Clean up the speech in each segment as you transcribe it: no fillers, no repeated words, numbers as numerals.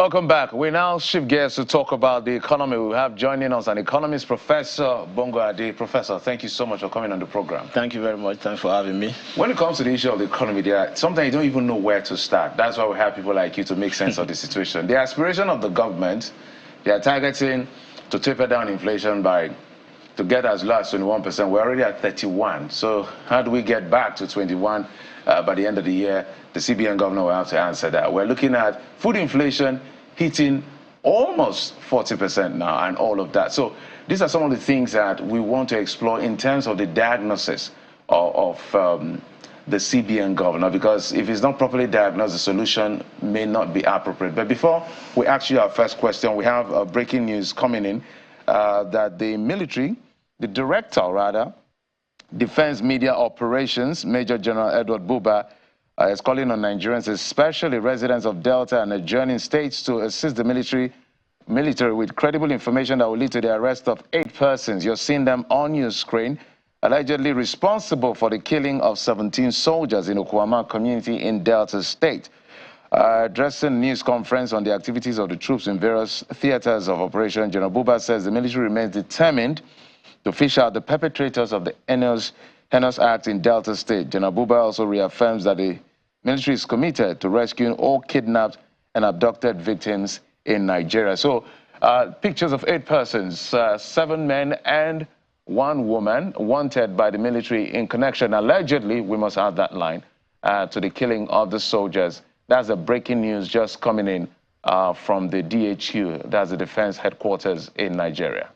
Welcome back. We now shift gears to talk about the economy. We have joining us an economist, Professor Bongo Ade. Professor, thank you so much for coming on the program. Thank you very much. Thanks for having me. When it comes to the issue of the economy, sometimes you don't even know where to start. That's why we have people like you to make sense of the situation. The aspiration of the government, they are targeting to taper down inflation to get as low as 21%. We're already at 31. So how do we get back to 21 by the end of the year? The CBN governor will have to answer that. We're looking at food inflation hitting almost 40% now and all of that. So these are some of the things that we want to explore in terms of the diagnosis of the CBN governor, because if it's not properly diagnosed, the solution may not be appropriate. But before we ask you our first question, we have breaking news coming in that the director, Defense Media Operations, Major General Edward Buba, is calling on Nigerians, especially residents of Delta and adjoining states, to assist the military with credible information that will lead to the arrest of 8 persons. You're seeing them on your screen, allegedly responsible for the killing of 17 soldiers in Okwama community in Delta State. Addressing news conference on the activities of the troops in various theaters of operation, General Buba says the military remains determined to fish out the perpetrators of the heinous act in Delta State. General Buba also reaffirms that the military is committed to rescuing all kidnapped and abducted victims in Nigeria. So, pictures of 8 persons, 7 men and 1 woman, wanted by the military in connection, allegedly, we must add that line, to the killing of the soldiers. That's the breaking news just coming in from the DHQ, that's the Defense Headquarters in Nigeria.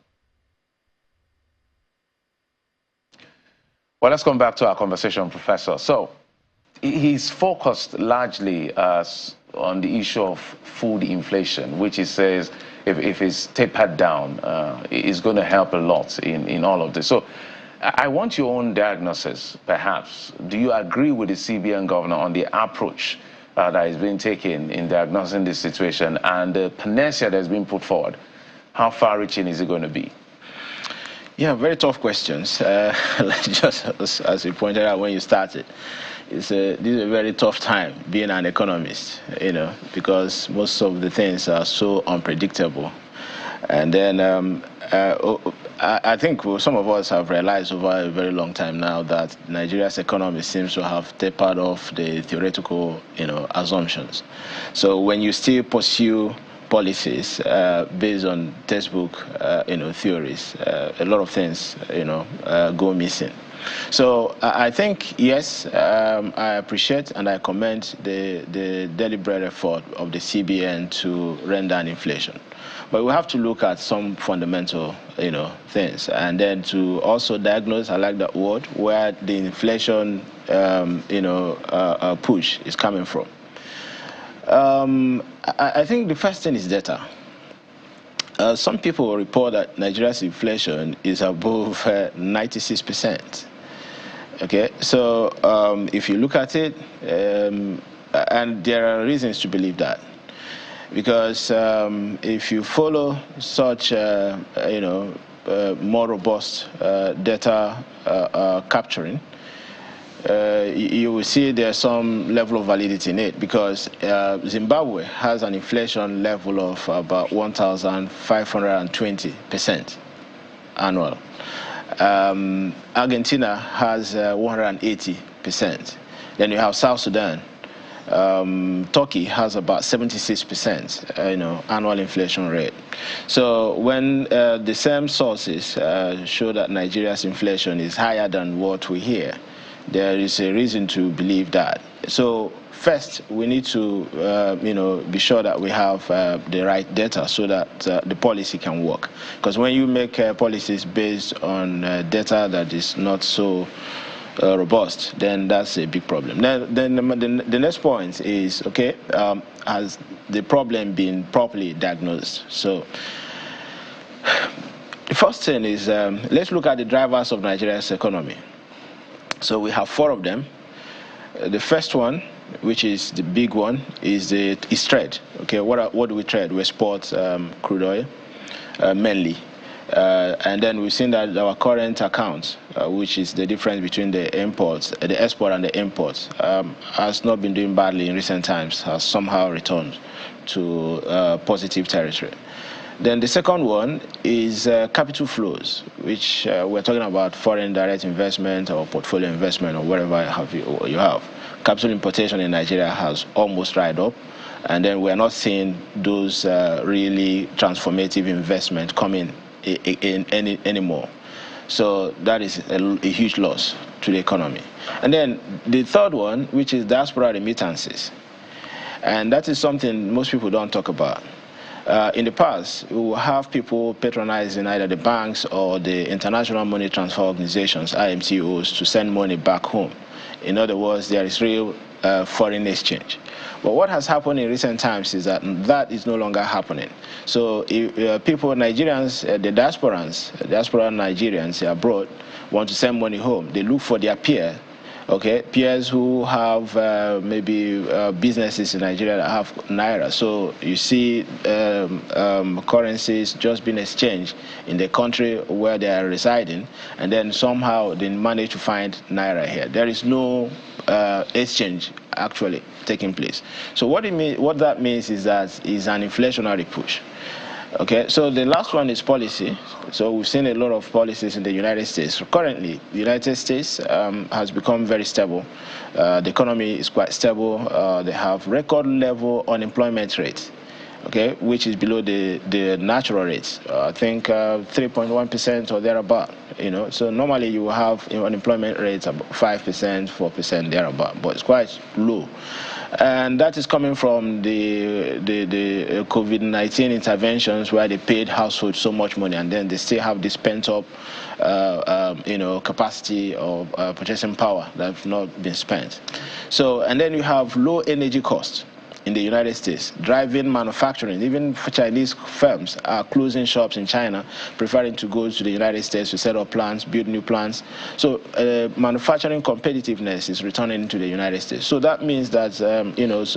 Well, let's come back to our conversation, Professor. So, he's focused largely on the issue of food inflation, which he says if it's tapered down, it's going to help a lot in all of this. So, I want your own diagnosis, perhaps. Do you agree with the CBN governor on the approach that is being taken in diagnosing this situation and the panacea that's been put forward? How far-reaching is it going to be? Yeah, very tough questions. Just as you pointed out when you started, this is a very tough time being an economist, because most of the things are so unpredictable. And then I think some of us have realized over a very long time now that Nigeria's economy seems to have tapered off the theoretical, assumptions. So when you still pursue policies based on textbook, theories, a lot of things, go missing. So I think, yes, I appreciate and I commend the deliberate effort of the CBN to rein down inflation. But we have to look at some fundamental, things, and then to also diagnose, I like that word, where the inflation, push is coming from. I think the first thing is data. Some people report that Nigeria's inflation is above 96%. Okay, so if you look at it, and there are reasons to believe that, because if you follow such, more robust data capturing, you will see there's some level of validity in it, because Zimbabwe has an inflation level of about 1,520% annual. Argentina has 180%. Then you have South Sudan. Turkey has about 76%, annual inflation rate. So when the same sources show that Nigeria's inflation is higher than what we hear, there is a reason to believe that. So first, we need to, be sure that we have the right data so that the policy can work. Because when you make policies based on data that is not so robust, then that's a big problem. Then the next point is, okay, has the problem been properly diagnosed? So the first thing is, let's look at the drivers of Nigeria's economy. So we have 4 of them. The first one, which is the big one, is trade. Okay, what do we trade? We export crude oil, mainly. And then we've seen that our current account, which is the difference between the imports, the export and the imports, has not been doing badly in recent times, has somehow returned to positive territory. Then the second one is capital flows, which we're talking about foreign direct investment or portfolio investment or whatever you have. Capital importation in Nigeria has almost dried up, and then we're not seeing those really transformative investment coming in anymore. So that is a huge loss to the economy. And then the third one, which is diaspora remittances. And that is something most people don't talk about. In the past, we will have people patronizing either the banks or the International Money Transfer Organizations, IMTOs, to send money back home. In other words, there is real foreign exchange. But what has happened in recent times is that that is no longer happening. So people, Nigerians, the diaspora Nigerians abroad want to send money home. They look for their peers who have maybe businesses in Nigeria that have Naira. So you see currencies just being exchanged in the country where they are residing, and then somehow they manage to find Naira here. There is no exchange actually taking place. So what that means is that it's an inflationary push. Okay, so the last one is policy. So we've seen a lot of policies in the United States. Currently, the United States has become very stable. The economy is quite stable. They have record level unemployment rate, okay, which is below the natural rates. I think 3.1% or thereabout. So normally you will have unemployment rates about 5%, 4% thereabout, but it's quite low. And that is coming from the COVID-19 interventions where they paid households so much money, and then they still have this pent-up, capacity of purchasing power that have not been spent. So, and then you have low energy costs in the United States, driving manufacturing. Even Chinese firms are closing shops in China, preferring to go to the United States to set up plants, build new plants. So manufacturing competitiveness is returning to the United States. So that means that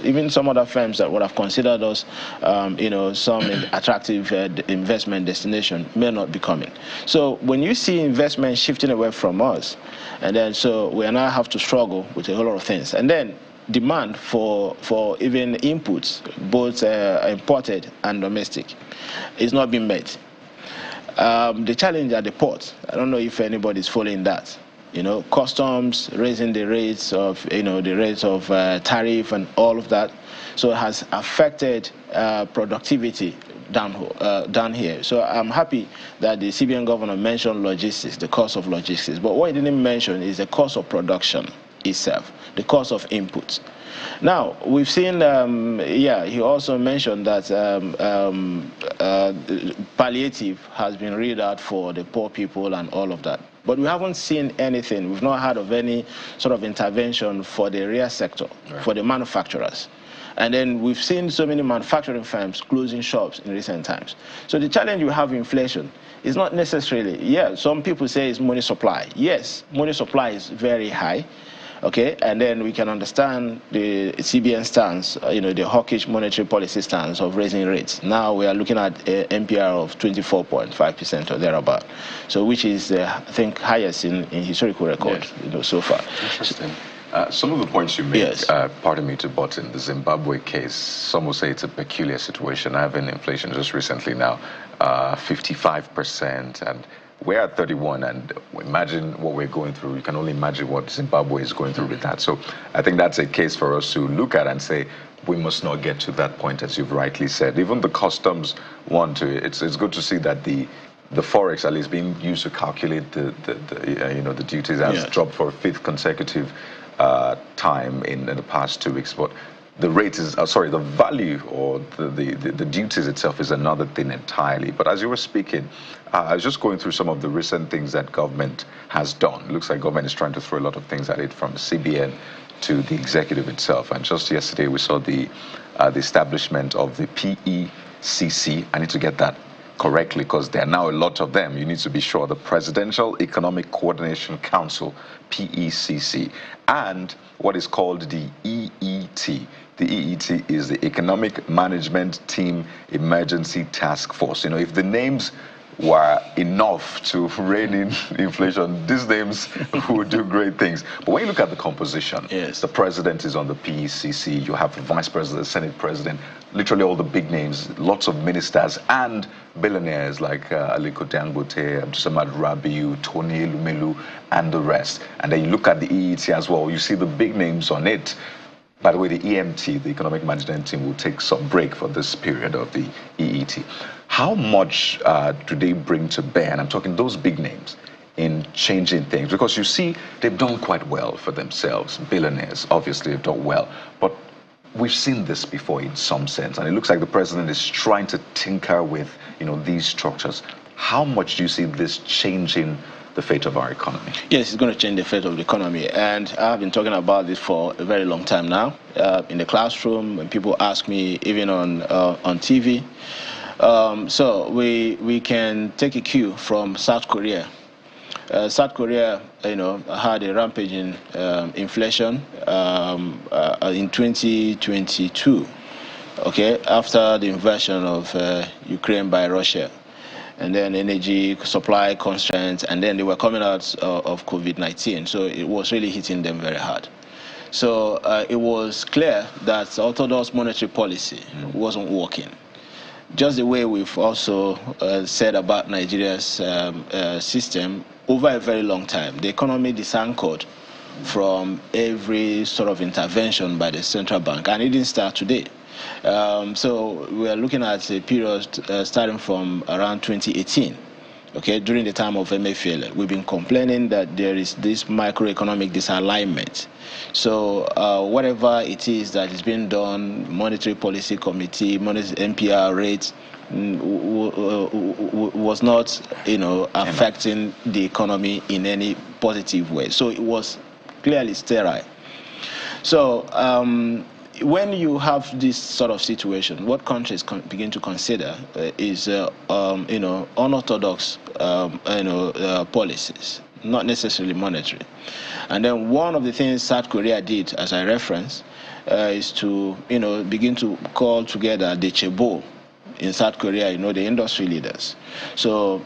even some other firms that would have considered us, some attractive investment destination may not be coming. So when you see investment shifting away from us, and then so we now have to struggle with a whole lot of things, and then demand for even inputs, both imported and domestic, is not being met. The challenge at the port, I don't know if anybody's following that. Customs raising the rates of, tariff and all of that. So it has affected productivity down here. So I'm happy that the CBN governor mentioned logistics, the cost of logistics. But what he didn't mention is the cost of production itself, the cost of inputs. Now, we've seen, he also mentioned that palliative has been read out for the poor people and all of that. But we haven't seen anything. We've not heard of any sort of intervention for the real sector, right, for the manufacturers. And then we've seen so many manufacturing firms closing shops in recent times. So the challenge we have inflation is not necessarily, some people say it's money supply. Yes, money supply is very high. Okay, and then we can understand the CBN stance, the hawkish monetary policy stance of raising rates. Now we are looking at MPR of 24.5% or thereabout, so which is, I think, highest in historical record, so far. Interesting. Some of the points you made, yes, pardon me to butt in, the Zimbabwe case, some will say it's a peculiar situation. Having inflation just recently now, 55%, and we're at 31, and imagine what we're going through. You can only imagine what Zimbabwe is going through with that. So I think that's a case for us to look at and say, we must not get to that point, as you've rightly said. Even the customs want to, it's good to see that the forex, at least being used to calculate the duties, has dropped for a 5th consecutive time in the past 2 weeks. But the rate is, the value or the duties itself is another thing entirely. But as you were speaking, I was just going through some of the recent things that government has done. It looks like government is trying to throw a lot of things at it, from CBN to the executive itself. And just yesterday, we saw the establishment of the PECC. I need to get that correctly because there are now a lot of them. You need to be sure. The Presidential Economic Coordination Council, PECC, and what is called the EET. The EET is the Economic Management Team Emergency Task Force. If the names were enough to rein in inflation, these names would do great things. But when you look at the composition, yes, the president is on the PECC, you have the vice president, Senate president, literally all the big names, lots of ministers and billionaires like Aliko Dangote, Abdulsamad Rabiu, Tony Elumelu, and the rest. And then you look at the EET as well, you see the big names on it. By the way, the EMT, the Economic Management Team, will take some break for this period of the EET. How much do they bring to bear, and I'm talking those big names, in changing things? Because you see, they've done quite well for themselves. Billionaires, obviously, have done well. But we've seen this before in some sense, and it looks like the president is trying to tinker with, these structures. How much do you see this changing the fate of our economy? Yes, it's going to change the fate of the economy, and I've been talking about this for a very long time now. In the classroom, when people ask me, even on TV. So we can take a cue from South Korea. South Korea, had a rampaging inflation in 2022. Okay, after the invasion of Ukraine by Russia. And then energy supply constraints, and then they were coming out of COVID-19, so it was really hitting them very hard. So it was clear that orthodox monetary policy wasn't working. Just the way we've also said about Nigeria's system over a very long time. The economy disanchored from every sort of intervention by the central bank, and it didn't start today. So we are looking at a period starting from around 2018, okay, during the time of MFL. We've been complaining that there is this macroeconomic disalignment. So whatever it is that is being done, monetary policy committee, NPR rates, was not, affecting the economy in any positive way. So it was clearly sterile. So when you have this sort of situation, what countries begin to consider is, unorthodox, policies, not necessarily monetary. And then one of the things South Korea did, as I referenced, is to, begin to call together the Chebo in South Korea, the industry leaders. So,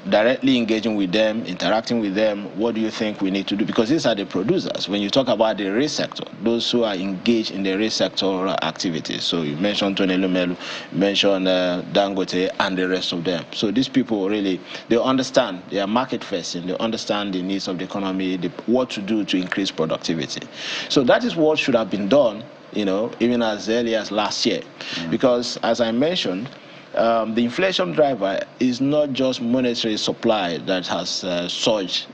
directly engaging with them, interacting with them, what do you think we need to do? Because these are the producers. When you talk about the rail sector, those who are engaged in the rail sector activities. So you mentioned Tony Elumelu, you mentioned Dangote, and the rest of them. So these people really, they understand, they are market facing, they understand the needs of the economy, what to do to increase productivity. So that is what should have been done, even as early as last year. Because as I mentioned, the inflation driver is not just monetary supply that has surged,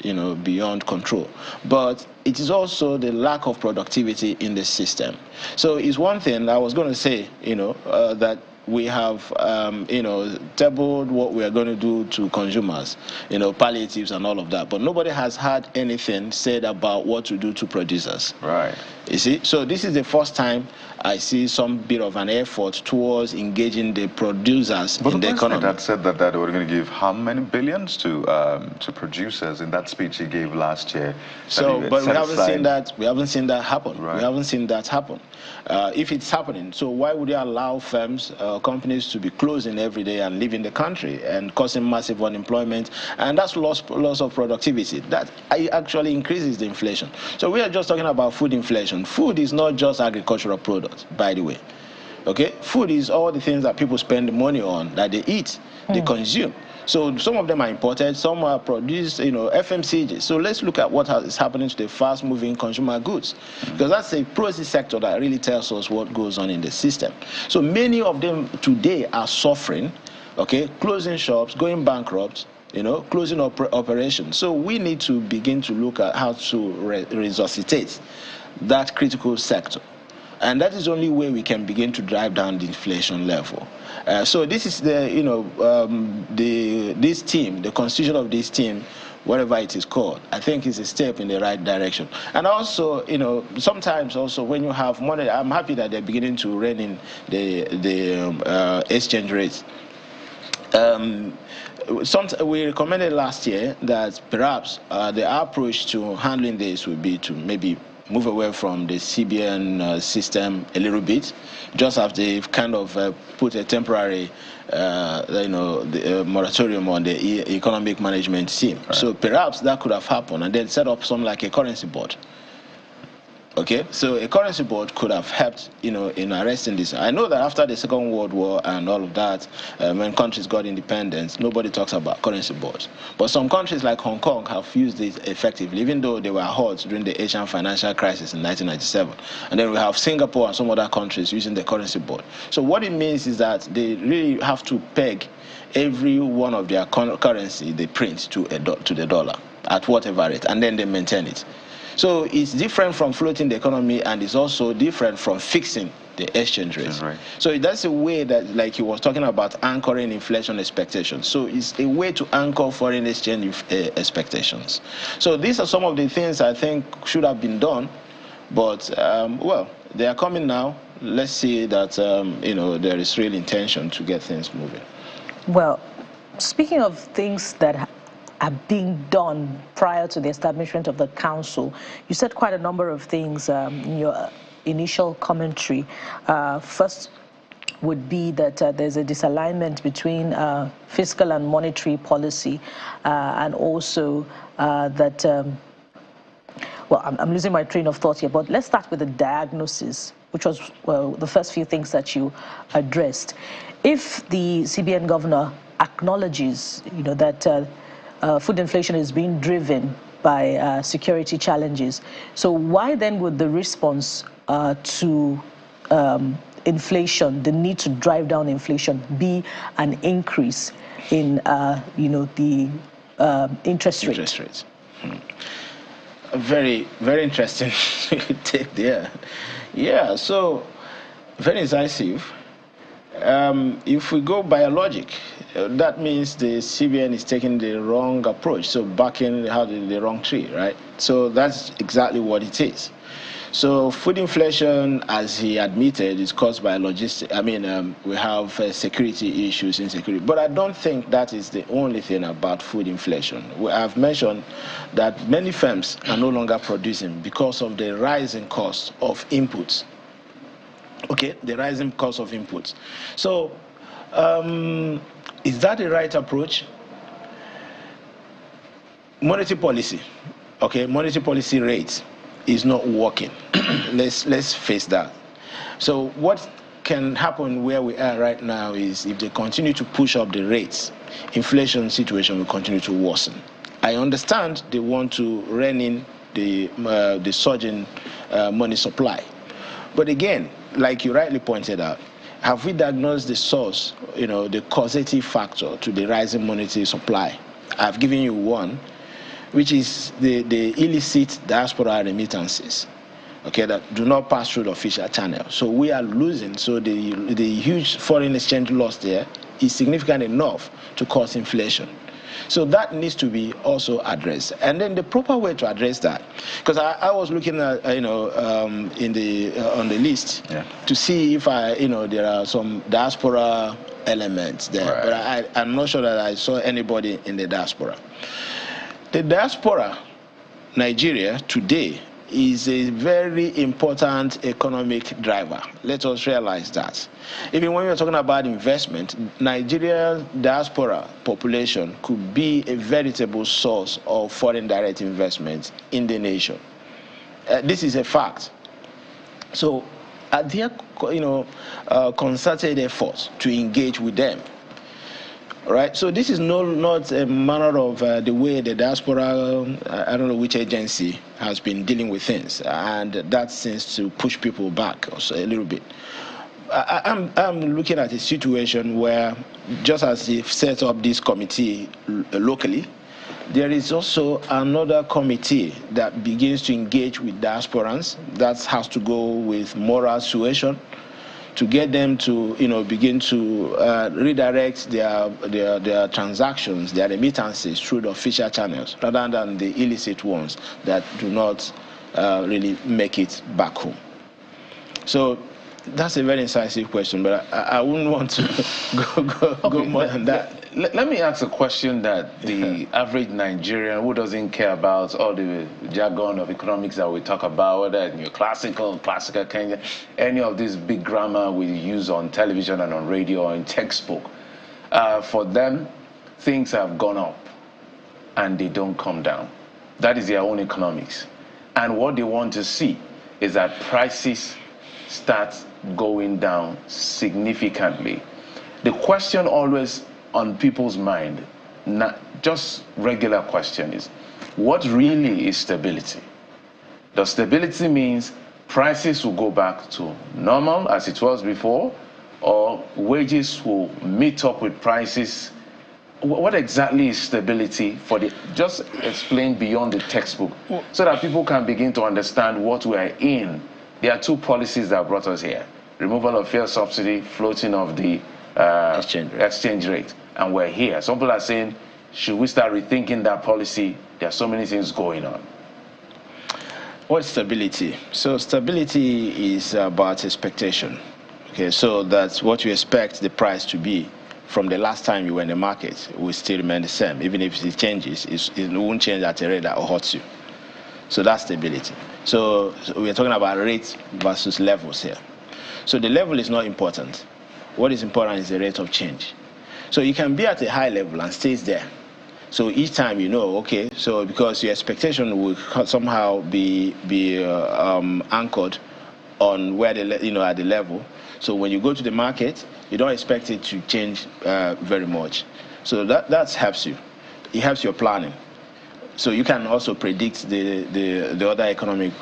beyond control, but it is also the lack of productivity in the system. So it's one thing I was going to say, that we have, tabled what we are going to do to consumers, palliatives and all of that, but nobody has had anything said about what to do to producers. Right. You see, so this is the first time I see some bit of an effort towards engaging the producers in the economy. But the president had said that they were going to give how many billions to producers in that speech he gave last year. So, but we haven't seen that. We haven't seen that happen. Right. We haven't seen that happen. If it's happening, so why would they allow firms, companies to be closing every day and leaving the country and causing massive unemployment? And that's loss of productivity. That actually increases the inflation. So we are just talking about food inflation. Food is not just agricultural products, by the way. Okay, food is all the things that people spend money on, that they eat, they consume. So some of them are imported, some are produced, FMCG. So let's look at what is happening to the fast-moving consumer goods, because that's a process sector that really tells us what goes on in the system. So many of them today are suffering, okay, closing shops, going bankrupt, closing operations. So we need to begin to look at how to resuscitate that critical sector. And that is the only way we can begin to drive down the inflation level. So this is the, this team, the constitution of this team, whatever it is called, I think is a step in the right direction. And also, sometimes also when you have money, I'm happy that they're beginning to rein in the exchange rates. We recommended last year that perhaps the approach to handling this would be to maybe move away from the CBN system a little bit, just as they've kind of put a temporary moratorium on the economic management scheme. Right. So perhaps that could have happened, and then set up something like a currency board. Okay, so a currency board could have helped, in arresting this. I know that after the Second World War and all of that, when countries got independence, nobody talks about currency boards. But some countries like Hong Kong have used it effectively, even though they were hurt during the Asian financial crisis in 1997. And then we have Singapore and some other countries using the currency board. So what it means is that they really have to peg every one of their currency they print to the dollar at whatever rate, and then they maintain it. So it's different from floating the economy, and it's also different from fixing the exchange rate. Right. So that's a way that, like he was talking about, anchoring inflation expectations. So it's a way to anchor foreign exchange expectations. So these are some of the things I think should have been done, but well, they are coming now. Let's see that there is real intention to get things moving. Well, speaking of things that are being done prior to the establishment of the council, you said quite a number of things in your initial commentary. First would be that there's a disalignment between fiscal and monetary policy, and also that, well, I'm losing my train of thought here, but let's start with the diagnosis, which was, well, the first few things that you addressed. If the CBN governor acknowledges, that food inflation is being driven by security challenges, so why then would the response to inflation, the need to drive down inflation, be an increase in the interest rate? Interest rates. Very, very interesting take there. Yeah, so very incisive. If we go by logic, that means the CBN is taking the wrong approach, so backing the wrong tree, right? So that's exactly what it is. So food inflation, as he admitted, is caused by logistics. I mean, we have security issues, insecurity. But I don't think that is the only thing about food inflation. I've mentioned that many firms are no longer producing because of the rising cost of inputs. Okay, the rising cost of inputs. So, is that the right approach? Monetary policy, okay, monetary policy rates is not working. Let's face that. So what can happen where we are right now is if they continue to push up the rates, inflation situation will continue to worsen. I understand they want to rein in the surging money supply. But again, like you rightly pointed out, have we diagnosed the source, the causative factor to the rising monetary supply? I've given you one, which is the illicit diaspora remittances, okay, that do not pass through the official channel. So we are losing. So the huge foreign exchange loss there is significant enough to cause inflation. So that needs to be also addressed. And then the proper way to address that, because I was looking at, on the list, yeah, to see if there are some diaspora elements there. Right. But I'm not sure that I saw anybody in the diaspora. The diaspora, Nigeria, today, is a very important economic driver. Let us realize that. Even when we're talking about investment, Nigeria's diaspora population could be a veritable source of foreign direct investment in the nation. This is a fact. So, are there, concerted efforts to engage with them? Right, so this is not a manner of the way the diaspora, I don't know which agency, has been dealing with things, and that seems to push people back also a little bit. I'm looking at a situation where, just as they've set up this committee locally, there is also another committee that begins to engage with diasporans. That has to go with moral suasion, to get them to begin to redirect their transactions, their remittances through the official channels rather than the illicit ones that do not really make it back home. So that's a very incisive question, but I wouldn't want to go more than that. let me ask a question that the average Nigerian who doesn't care about all the jargon of economics that we talk about, whether it's classical Kenya, any of this big grammar we use on television and on radio or in textbook, for them, things have gone up and they don't come down. That is their own economics. And what they want to see is that prices start going down significantly. The question always on people's mind, not just regular question, is what really is stability? Does stability means prices will go back to normal as it was before, or wages will meet up with prices? What exactly is stability for the, just explain beyond the textbook so that people can begin to understand what we are in. There are two policies that brought us here: removal of fuel subsidy, floating of the exchange rate, and we're here. Some people are saying, should we start rethinking that policy? There are so many things going on. What's stability? So stability is about expectation. Okay, so that's what you expect the price to be from the last time you were in the market. It will still remain the same. Even if it changes, it won't change at a rate that hurts you. So that's stability. So we're talking about rates versus levels here. So the level is not important. What is important is the rate of change. So you can be at a high level and stays there. So each time you know, okay, so because your expectation will somehow be anchored on where at the level. So when you go to the market, you don't expect it to change very much. So that helps you. It helps your planning. So you can also predict the other economic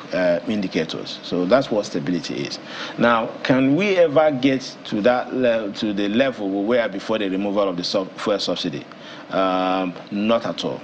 indicators. So that's what stability is. Now, can we ever get to that to the level we were before the removal of the fuel subsidy? Not at all.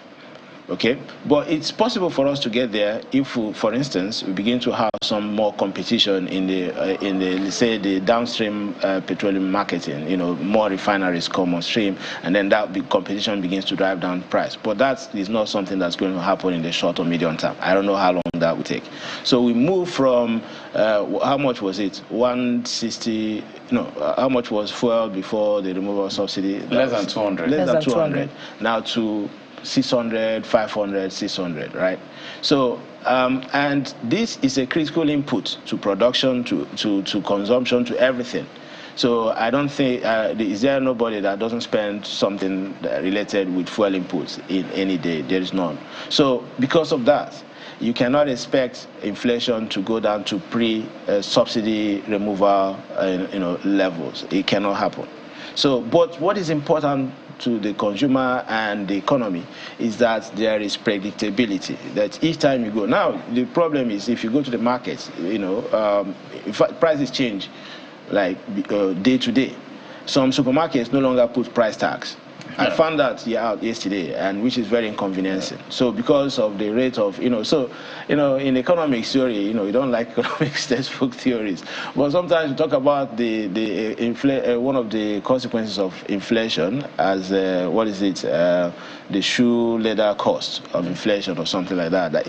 Okay, but it's possible for us to get there if, for instance, we begin to have some more competition in the say the downstream petroleum marketing. More refineries come on stream, and then that competition begins to drive down price. But that is not something that's going to happen in the short or medium term. I don't know how long that will take. So we move from how much was it? 160. No, how much was fuel before the removal of subsidy? Less than 200. Less than 200. Now to 600, 500, 600, right? So, and this is a critical input to production, to consumption, to everything. So I don't think, is there nobody that doesn't spend something related with fuel inputs in any day? There is none. So because of that, you cannot expect inflation to go down to pre-subsidy removal levels. It cannot happen. So, but what is important to the consumer and the economy is that there is predictability, that each time you go. Now, the problem is if you go to the market, in fact, prices change like day to day. Some supermarkets no longer put price tags. I found that out yesterday, and which is very inconveniencing. So because of the rate of, in economics theory, you don't like economics textbook theories, but sometimes you talk about one of the consequences of inflation as the shoe leather cost of inflation or something like that.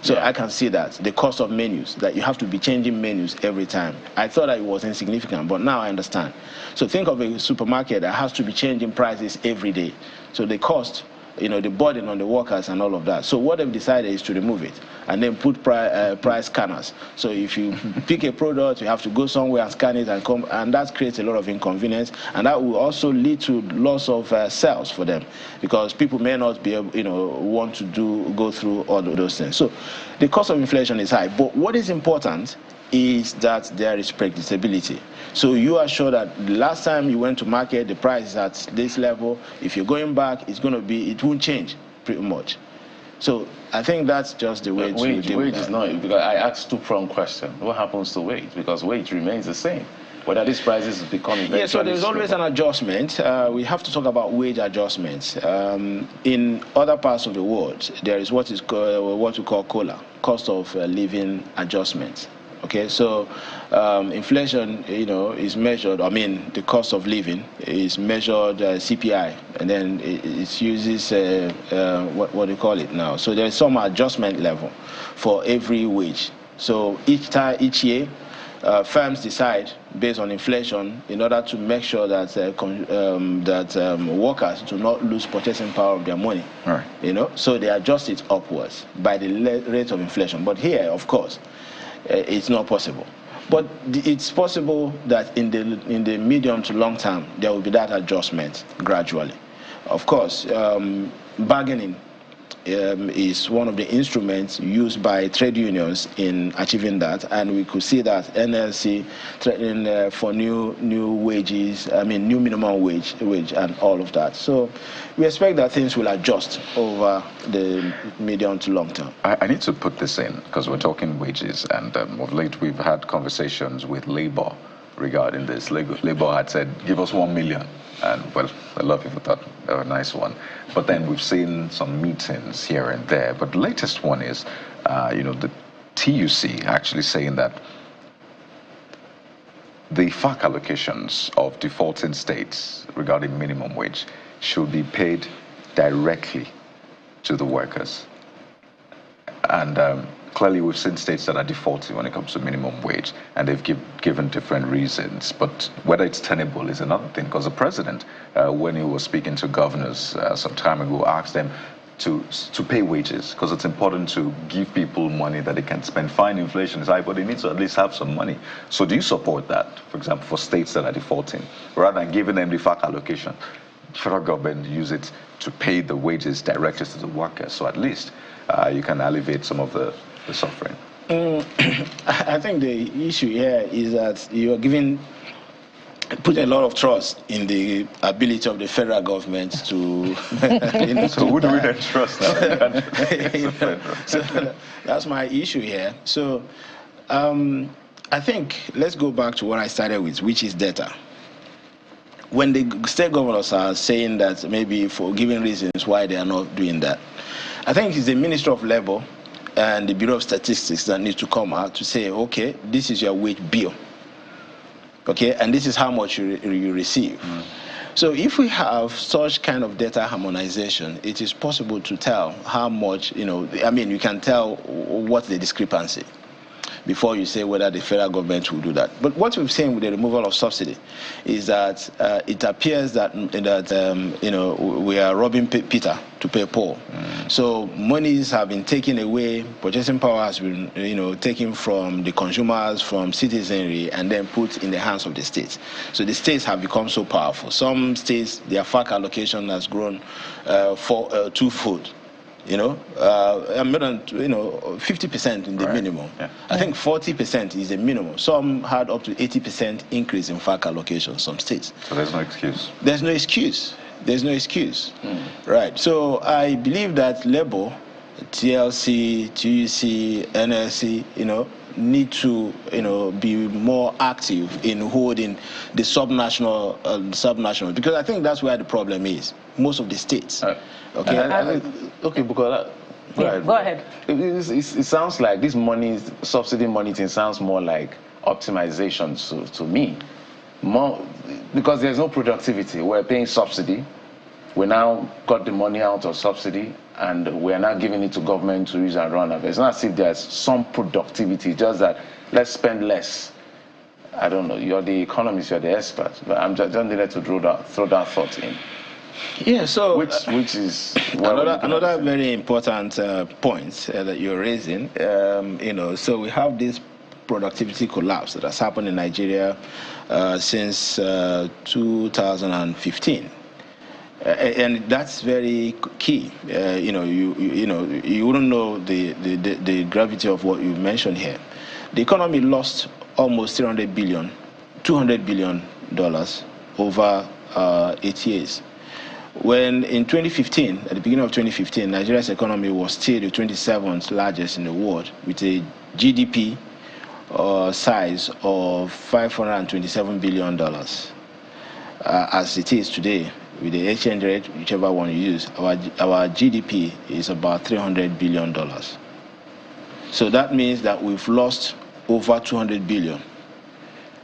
So I can see that the cost of menus, that you have to be changing menus every time. I thought that it was insignificant, but now I understand. So think of a supermarket that has to be changing prices every day. So the cost, the burden on the workers and all of that. So what they've decided is to remove it and then put price scanners. So if you pick a product, you have to go somewhere and scan it and come, and that creates a lot of inconvenience, and that will also lead to loss of sales for them because people may not be able, want to go through all of those things. So the cost of inflation is high, but what is important is that there is predictability. So you are sure that the last time you went to market, the price is at this level. If you're going back, it won't change pretty much. So I think that's just the way to deal with that. Wage is not, because I asked two-pronged question. What happens to wage? Because wage remains the same. Whether these prices become eventually... Yeah, so there's always an adjustment. We have to talk about wage adjustments. In other parts of the world, there is what we call COLA, cost of living adjustments. Okay, so inflation, is measured. The cost of living is measured CPI, and then it uses what do you call it now? So there is some adjustment level for every wage. So each year, firms decide based on inflation in order to make sure that workers do not lose purchasing power of their money. Right. You know, so they adjust it upwards by the rate of inflation. But here, of course, it's not possible. But it's possible that in the medium to long term, there will be that adjustment gradually. Of course, bargaining is one of the instruments used by trade unions in achieving that, and we could see that NLC threatening for new wages, new minimum wage and all of that. So we expect that things will adjust over the medium to long term. I need to put this in because we're talking wages, and of late we've had conversations with Labour regarding this. Labour had said, give us 1 million. And, well, a lot of people thought they were a nice one. But then we've seen some meetings here and there. But the latest one is, the TUC actually saying that the FAC allocations of defaulting states regarding minimum wage should be paid directly to the workers. And clearly, we've seen states that are defaulting when it comes to minimum wage, and they've given different reasons. But whether it's tenable is another thing, because the president, when he was speaking to governors some time ago, asked them to pay wages, because it's important to give people money that they can spend. Fine, inflation is high, but they need to at least have some money. So do you support that, for example, for states that are defaulting, rather than giving them the FAC allocation, federal government use it to pay the wages directly to the workers, so at least you can alleviate some of the suffering? I think the issue here is that you are put a lot of trust in the ability of the federal government to. So who do we then trust now? So that's my issue here. So I think let's go back to what I started with, which is data. When the state governors are saying that maybe for giving reasons why they are not doing that, I think it's the Ministry of Labour and the Bureau of Statistics that need to come out to say, okay, this is your wage bill, okay, and this is how much you receive. So if we have such kind of data harmonization, it is possible to tell how much, you can tell what's the discrepancy before you say whether the federal government will do that. But what we've seen with the removal of subsidy is that it appears that we are robbing Peter to pay Paul. So monies have been taken away, purchasing power has been taken from the consumers, from citizenry, and then put in the hands of the states. So the states have become so powerful. Some states, their FAC allocation has grown twofold. More than 50% in the minimum. Yeah. I think 40% is the minimum. Some had up to 80% increase in FAC allocation. Some states. So there's no excuse. There's no excuse. There's no excuse. Right. So I believe that Labour, TLC, TUC, NLC, need to be more active in holding the subnational, because I think that's where the problem is. Most of the states. Okay. Because go ahead. It sounds like this money, subsidy money thing, sounds more like optimization to me. More because there's no productivity. We're paying subsidy. We now got the money out of subsidy, and we're now giving it to government to use and run. It's not as if there's some productivity, just that let's spend less. I don't know. You're the economist, you're the expert, but I'm just needed to throw that thought in. Yeah, so which is another very important point that you're raising. So we have this productivity collapse that has happened in Nigeria since 2015. And that's very key. You wouldn't know the gravity of what you mentioned here. The economy lost almost $200 billion over 8 years. When in 2015, at the beginning of 2015, Nigeria's economy was still the 27th largest in the world, with a GDP size of $527 billion. As it is today, with the exchange rate, whichever one you use, our GDP is about $300 billion. So that means that we've lost over 200 billion.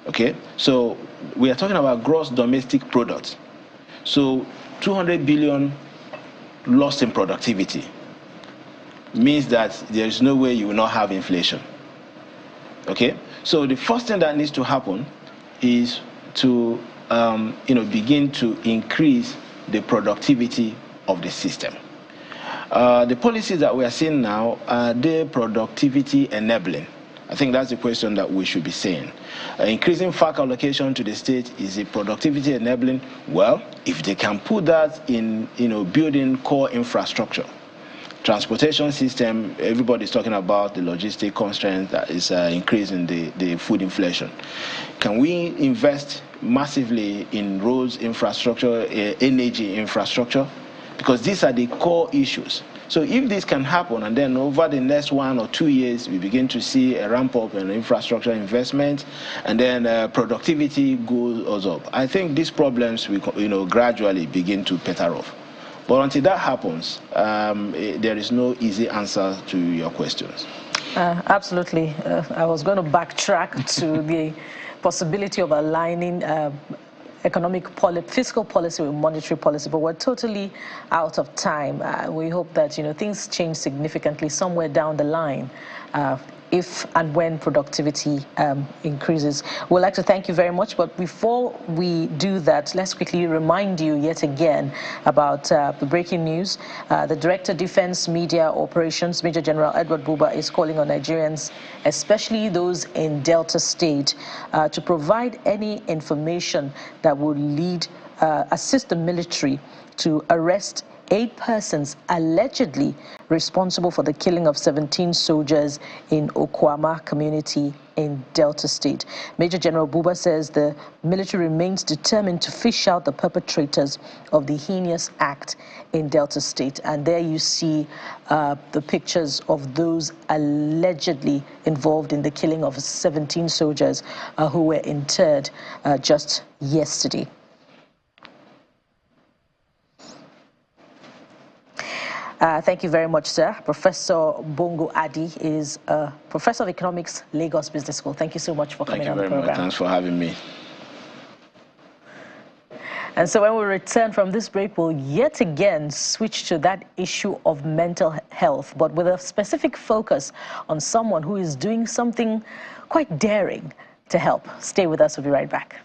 Okay, so we are talking about gross domestic product. So 200 billion lost in productivity means that there is no way you will not have inflation. Okay, so the first thing that needs to happen is to begin to increase the productivity of the system. The policies that we are seeing now, are they productivity enabling? I think that's the question that we should be saying. Increasing FAC allocation to the state, is it productivity enabling? Well, if they can put that in, building core infrastructure, transportation system, everybody's talking about the logistic constraints that is increasing the food inflation. Can we invest massively in roads infrastructure, energy infrastructure? Because these are the core issues. So if this can happen, and then over the next 1 or 2 years, we begin to see a ramp up in infrastructure investment, and then productivity goes up, I think these problems will gradually begin to peter off. But until that happens, there is no easy answer to your questions. Absolutely. I was going to backtrack to the possibility of aligning fiscal policy with monetary policy, but we're totally out of time. We hope that things change significantly somewhere down the line, if and when productivity increases. We'd like to thank you very much, but before we do that, let's quickly remind you yet again about the breaking news. The Director Defense Media Operations, Major General Edward Buba, is calling on Nigerians, especially those in Delta State, to provide any information that would assist the military to arrest 8 persons allegedly responsible for the killing of 17 soldiers in Okwama community in Delta State. Major General Buba says the military remains determined to fish out the perpetrators of the heinous act in Delta State. And there you see the pictures of those allegedly involved in the killing of 17 soldiers who were interred just yesterday. Thank you very much, sir. Professor Bongo Adi is a professor of economics, Lagos Business School. Thank you so much for coming on the program. Thank you very much. Thanks for having me. And so when we return from this break, we'll yet again switch to that issue of mental health, but with a specific focus on someone who is doing something quite daring to help. Stay with us. We'll be right back.